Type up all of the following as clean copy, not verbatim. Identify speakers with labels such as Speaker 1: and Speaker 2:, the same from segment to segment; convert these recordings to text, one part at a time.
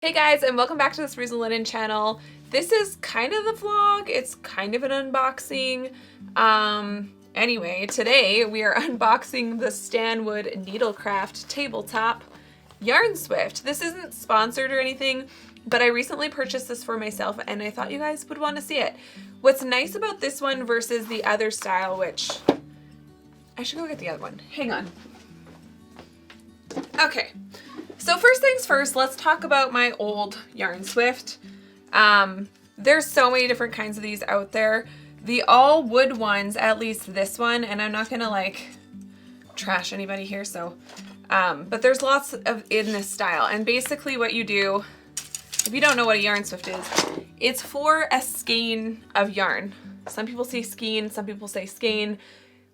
Speaker 1: Hey guys, and welcome back to the Spruce and Linen channel. This is kind of the vlog. It's kind of an unboxing. Anyway, today we are unboxing the Stanwood Needlecraft Tabletop Yarn Swift. This isn't sponsored or anything, but I recently purchased this for myself and I thought you guys would want to see it. What's nice about this one versus the other style, which I should go get the other one. Hang on. Okay. So first things first, let's talk about my old Yarn Swift. There's so many different kinds of these out there. The all wood ones, at least this one, and I'm not gonna like trash anybody here, so, but there's lots of in this style. And basically what you do, if you don't know what a Yarn Swift is, it's for a skein of yarn. Some people say skein, some people say skein.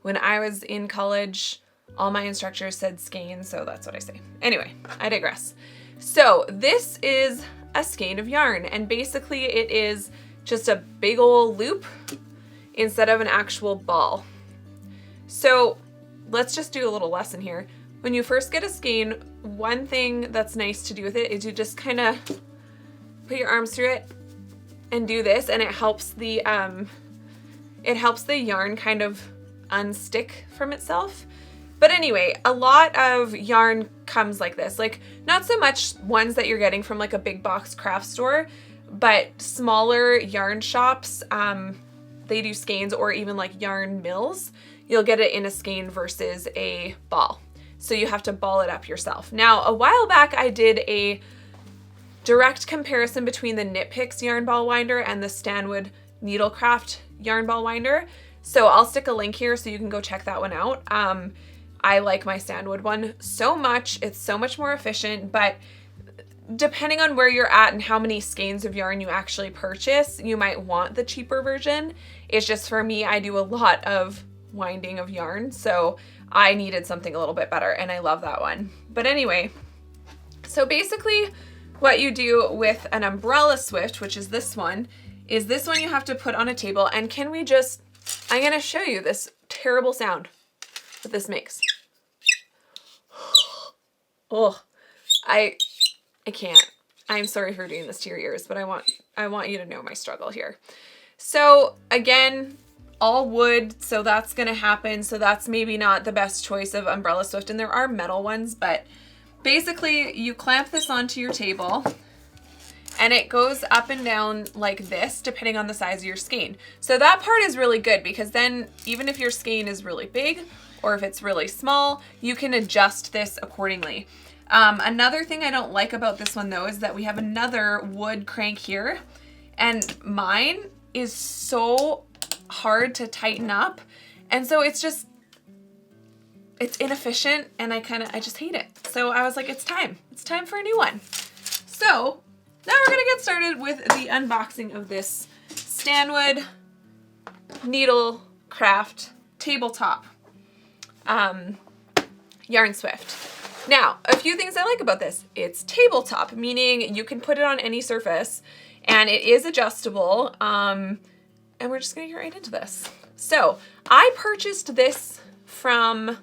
Speaker 1: When I was in college, all my instructors said skein, so that's what I say. Anyway, I digress. So this is a skein of yarn, and basically it is just a big old loop instead of an actual ball. So let's just do a little lesson here. When you first get a skein, one thing that's nice to do with it is you just kind of put your arms through it and do this, and it helps the yarn kind of unstick from itself. But anyway, a lot of yarn comes like this, like not so much ones that you're getting from like a big box craft store, but smaller yarn shops, they do skeins, or even like yarn mills. You'll get it in a skein versus a ball. So you have to ball it up yourself. Now, a while back, I did a direct comparison between the Knit Picks yarn ball winder and the Stanwood Needlecraft yarn ball winder. So I'll stick a link here so you can go check that one out. I like my Stanwood one so much. It's so much more efficient, but depending on where you're at and how many skeins of yarn you actually purchase, you might want the cheaper version. It's just, for me, I do a lot of winding of yarn, so I needed something a little bit better, and I love that one. But anyway, so basically what you do with an umbrella Swift, which is this one, is this one you have to put on a table. And can we just, I'm gonna show you this terrible sound that this makes. Oh, I can't. I'm sorry for doing this to your ears, but I want you to know my struggle here. So again, all wood, so that's gonna happen. So that's maybe not the best choice of umbrella Swift, and there are metal ones, but basically you clamp this onto your table and it goes up and down like this, depending on the size of your skein. So that part is really good, because then even if your skein is really big or if it's really small, you can adjust this accordingly. Another thing I don't like about this one though is that we have another wood crank here, and mine is so hard to tighten up. And so it's inefficient, and I just hate it. So I was like, it's time for a new one. So now we're gonna get started with the unboxing of this Stanwood Needlecraft Tabletop Yarn Swift. Now, a few things I like about this. It's tabletop, meaning you can put it on any surface, and it is adjustable. And we're just gonna get right into this. So I purchased this from,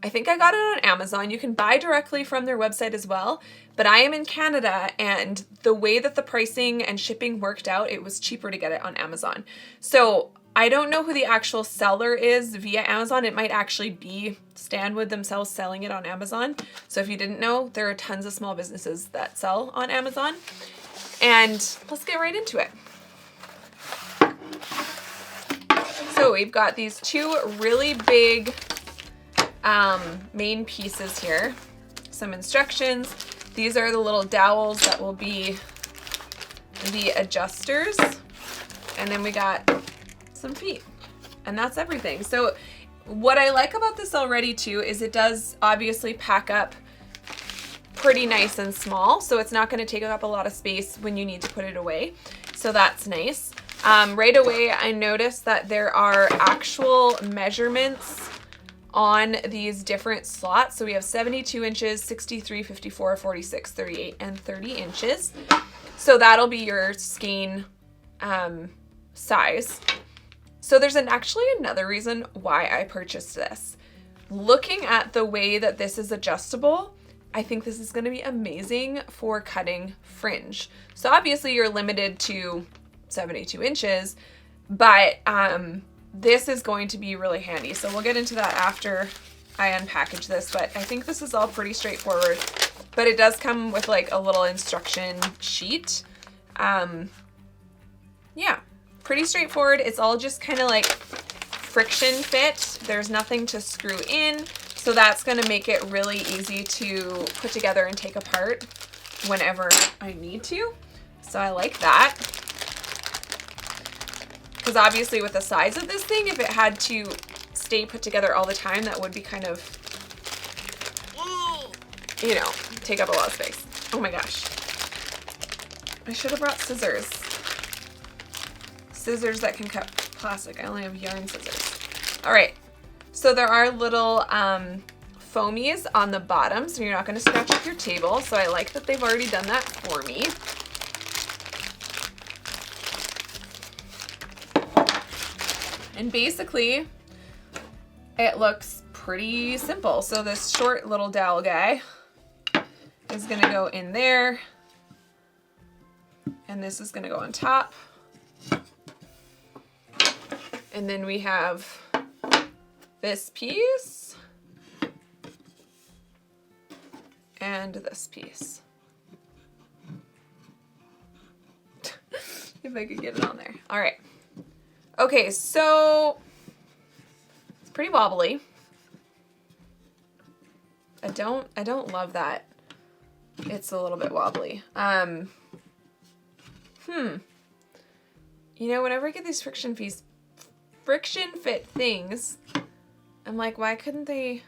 Speaker 1: I think I got it on Amazon. You can buy directly from their website as well, but I am in Canada, and the way that the pricing and shipping worked out, it was cheaper to get it on Amazon. So I don't know who the actual seller is via Amazon. It might actually be Stanwood themselves selling it on Amazon. So if you didn't know, there are tons of small businesses that sell on Amazon. And let's get right into it. So we've got these two really big main pieces here. Some instructions. These are the little dowels that will be the adjusters. And then we got some feet, and that's everything. So what I like about this already too is it does obviously pack up pretty nice and small, so it's not going to take up a lot of space when you need to put it away. So that's nice. Right away I noticed that there are actual measurements on these different slots. So we have 72 inches, 63, 54, 46, 38, and 30 inches. So that'll be your skein size. So there's actually another reason why I purchased this. Looking at the way that this is adjustable, I think this is going to be amazing for cutting fringe. So obviously you're limited to 72 inches, but this is going to be really handy. So we'll get into that after I unpackage this, but I think this is all pretty straightforward. But it does come with like a little instruction sheet. Yeah, pretty straightforward. It's all just kind of like friction fit. There's nothing to screw in. So that's going to make it really easy to put together and take apart whenever I need to. So I like that. Because obviously with the size of this thing, if it had to stay put together all the time, that would be kind of, you know, take up a lot of space. Oh my gosh. I should have brought scissors. Scissors that can cut plastic. I only have yarn scissors. All right. So there are little foamies on the bottom, so you're not going to scratch up your table. So I like that they've already done that for me. And basically, it looks pretty simple. So this short little dowel guy is going to go in there, and this is going to go on top. And then we have this piece and this piece. If I could get it on there. All right. Okay, so it's pretty wobbly. I don't love that. It's a little bit wobbly. You know, whenever I get these friction fit things, I'm like, why couldn't they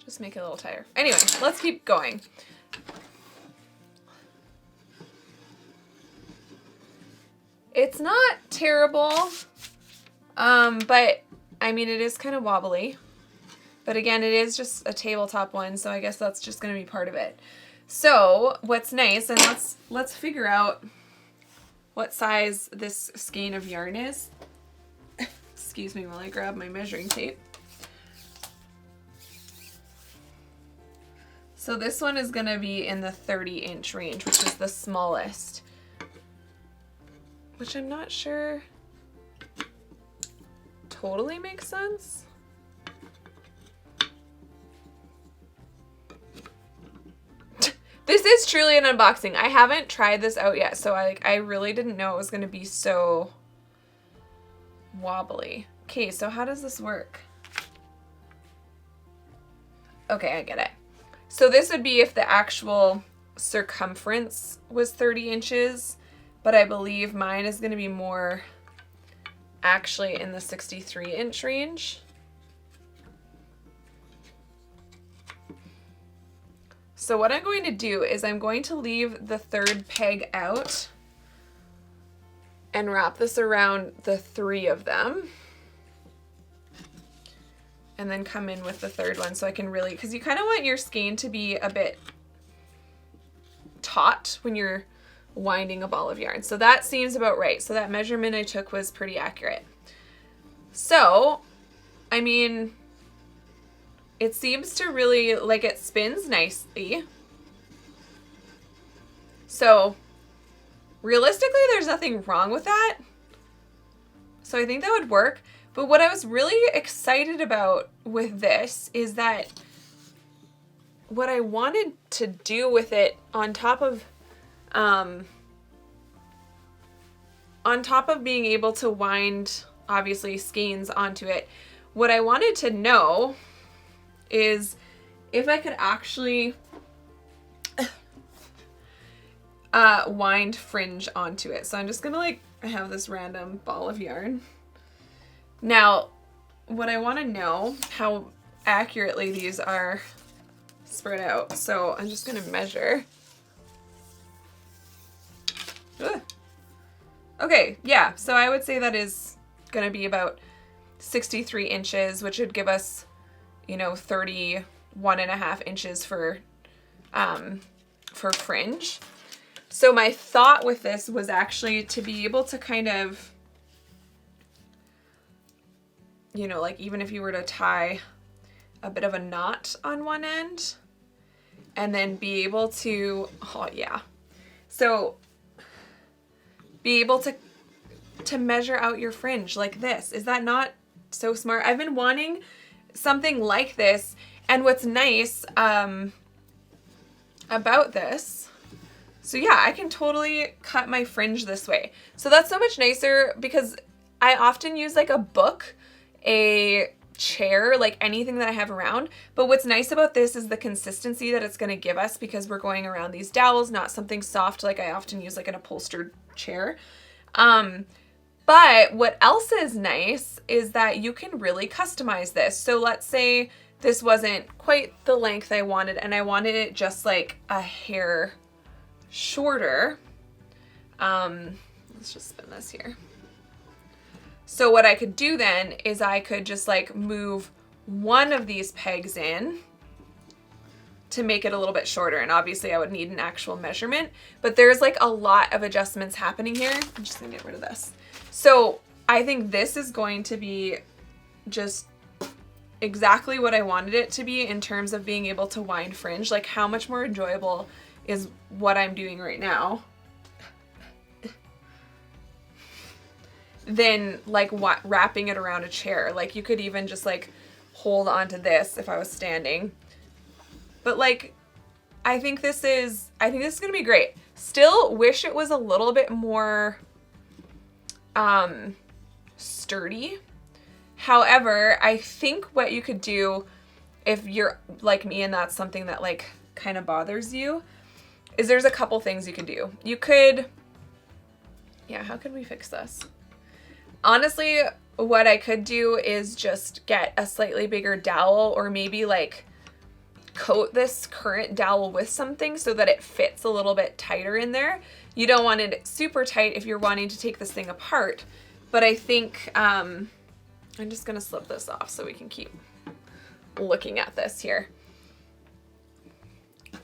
Speaker 1: just make it a little tighter? Anyway, let's keep going. It's not terrible, but I mean, it is kind of wobbly. But again, it is just a tabletop one, so I guess that's just going to be part of it. So what's nice, and let's figure out what size this skein of yarn is. Excuse me while I grab my measuring tape. So this one is going to be in the 30-inch range, which is the smallest. Which I'm not sure totally makes sense. This is truly an unboxing. I haven't tried this out yet, so I really didn't know it was going to be so wobbly. Okay, so how does this work? Okay, I get it. So this would be if the actual circumference was 30 inches, but I believe mine is going to be more actually in the 63-inch range. So what I'm going to do is I'm going to leave the third peg out and wrap this around the 3 of them. And then come in with the third one so I can really, because you kind of want your skein to be a bit taut when you're winding a ball of yarn. So that seems about right. So that measurement I took was pretty accurate. So, I mean, it seems to really, like, it spins nicely. So realistically, there's nothing wrong with that. So I think that would work. But what I was really excited about with this is that what I wanted to do with it on top of being able to wind, obviously, skeins onto it, what I wanted to know is if I could actually wind fringe onto it. So I'm just gonna like have this random ball of yarn. Now, what I want to know how accurately these are spread out. So I'm just gonna measure. Ugh. Okay, yeah, so I would say that is gonna be about 63 inches, which would give us, you know, 31.5 inches for fringe. So my thought with this was actually to be able to kind of, you know, like even if you were to tie a bit of a knot on one end, and then be able to, oh yeah. So be able to measure out your fringe like this. Is that not so smart? I've been wanting something like this. And what's nice about this, so yeah, I can totally cut my fringe this way. So that's so much nicer because I often use like a book, a chair, like anything that I have around. But what's nice about this is the consistency that it's going to give us because we're going around these dowels, not something soft like I often use like an upholstered chair. But what else is nice is that you can really customize this. So let's say this wasn't quite the length I wanted and I wanted it just like a hair shorter. Let's just spin this here. So what I could do then is I could just like move one of these pegs in to make it a little bit shorter. And obviously I would need an actual measurement, but there's like a lot of adjustments happening here. I'm just gonna get rid of this. So I think this is going to be just exactly what I wanted it to be in terms of being able to wind fringe. Like how much more enjoyable is what I'm doing right now than like wrapping it around a chair. Like you could even just like hold onto this if I was standing. But like, I think this is gonna be great. Still wish it was a little bit more sturdy. However, I think what you could do if you're like me and that's something that like kind of bothers you is there's a couple things you could do. You could, yeah, how could we fix this? Honestly, what I could do is just get a slightly bigger dowel or maybe like coat this current dowel with something so that it fits a little bit tighter in there. You don't want it super tight if you're wanting to take this thing apart, but I think I'm just gonna slip this off so we can keep looking at this here.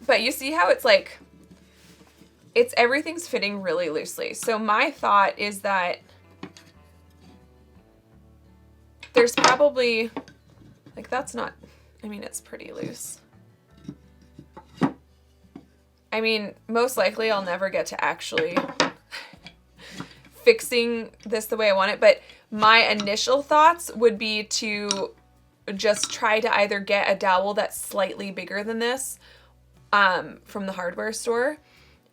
Speaker 1: But you see how it's like, everything's fitting really loosely. So my thought is that there's probably, like that's not, I mean, it's pretty loose. I mean, most likely I'll never get to actually fixing this the way I want it, but my initial thoughts would be to just try to either get a dowel that's slightly bigger than this from the hardware store,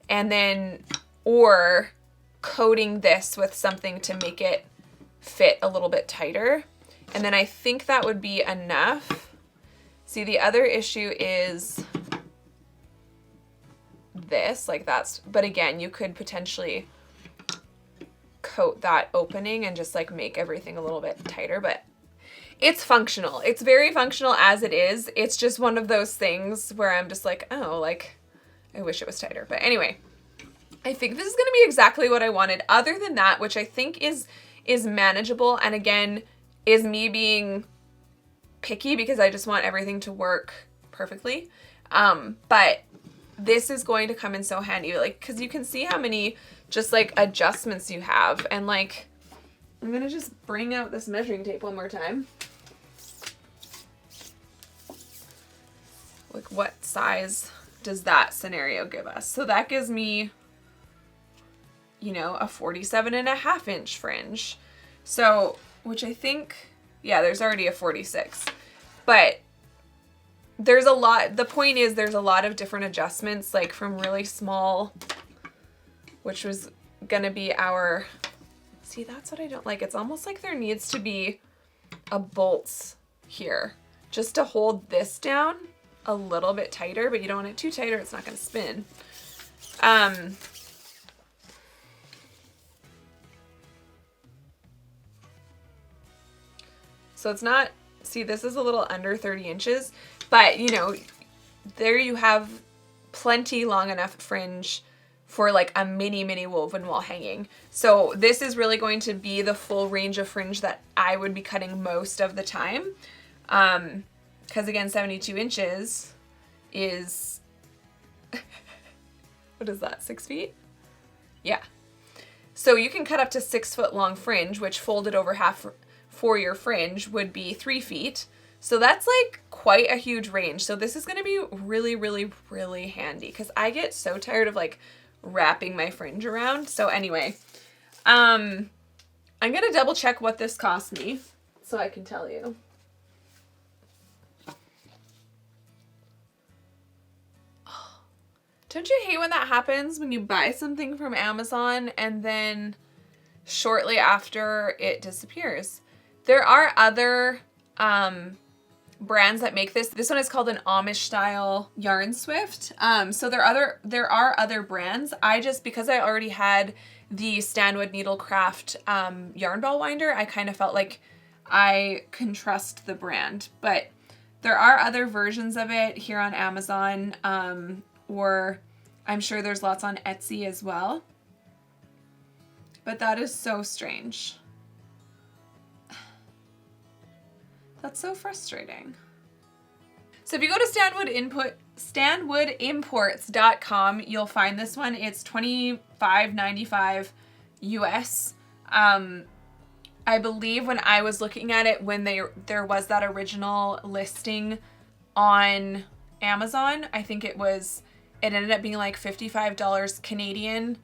Speaker 1: and then, or coating this with something to make it fit a little bit tighter. And then I think that would be enough. See, the other issue is this, like that's, but again, you could potentially coat that opening and just like make everything a little bit tighter, but it's functional. It's very functional as it is. It's just one of those things where I'm just like, oh, like I wish it was tighter. But anyway, I think this is going to be exactly what I wanted. Other than that, which I think is manageable, and again, is me being picky because I just want everything to work perfectly. But this is going to come in so handy, like, because you can see how many just like adjustments you have. And like, I'm gonna just bring out this measuring tape one more time. Like, what size does that scenario give us? So that gives me, you know, a 47.5-inch fringe. So, which I think, yeah, there's already a 46, but there's a lot, the point is there's a lot of different adjustments, like from really small, which was gonna be our, see, that's what I don't like. It's almost like there needs to be a bolt here just to hold this down a little bit tighter, but you don't want it too tight or it's not gonna spin. So it's not, see, this is a little under 30 inches, but you know, there you have plenty long enough fringe for like a mini woven wall hanging. So this is really going to be the full range of fringe that I would be cutting most of the time. Because again, 72 inches is, what is that, 6 feet? Yeah. So you can cut up to 6 foot long fringe, which folded over half for your fringe would be 3 feet. So that's like quite a huge range. So this is going to be really, really, really handy because I get so tired of like wrapping my fringe around. So anyway, I'm going to double check what this cost me so I can tell you. Don't you hate when that happens, when you buy something from Amazon and then shortly after it disappears? There are other brands that make this. This one is called an Amish style Yarn Swift. So there are other brands. Because I already had the Stanwood Needlecraft yarn ball winder, I kind of felt like I can trust the brand. But there are other versions of it here on Amazon, or I'm sure there's lots on Etsy as well. But that is so strange. That's so frustrating. So if you go to stanwoodimports.com, you'll find this one. It's $25.95 US. I believe when I was looking at it, when there was that original listing on Amazon, I think it ended up being like $55 Canadian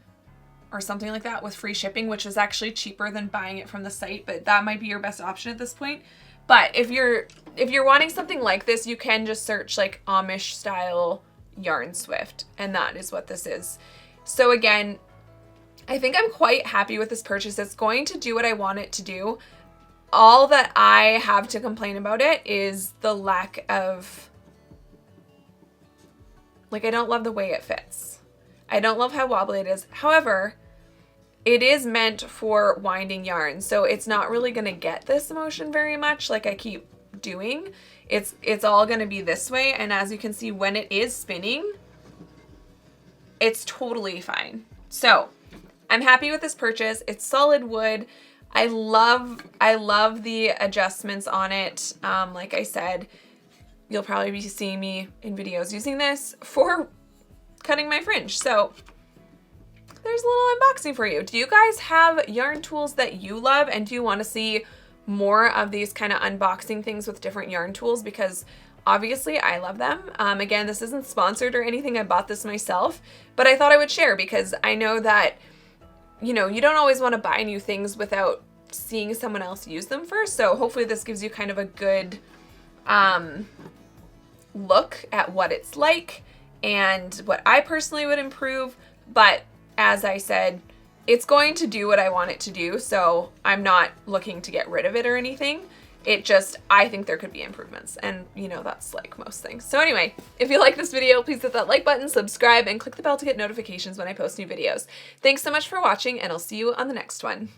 Speaker 1: or something like that with free shipping, which is actually cheaper than buying it from the site, but that might be your best option at this point. But if you're wanting something like this, you can just search like Amish style Yarn Swift, and that is what this is. So again, I think I'm quite happy with this purchase. It's going to do what I want it to do. All that I have to complain about it is the lack of, like, I don't love the way it fits. I don't love how wobbly it is. However, it is meant for winding yarn, so it's not really going to get this motion very much like I keep doing. It's all going to be this way, and as you can see, when it is spinning, it's totally fine. So I'm happy with this purchase. It's solid wood. I love the adjustments on it. Like I said, you'll probably be seeing me in videos using this for cutting my fringe. So there's a little unboxing for you. Do you guys have yarn tools that you love, and do you want to see more of these kind of unboxing things with different yarn tools? Because obviously I love them. Again, this isn't sponsored or anything. I bought this myself, but I thought I would share because I know that, you know, you don't always want to buy new things without seeing someone else use them first. So hopefully this gives you kind of a good look at what it's like and what I personally would improve. But as I said, it's going to do what I want it to do, so I'm not looking to get rid of it or anything. I think there could be improvements, and you know, that's like most things. So anyway, if you like this video, please hit that like button, subscribe, and click the bell to get notifications when I post new videos. Thanks so much for watching, and I'll see you on the next one.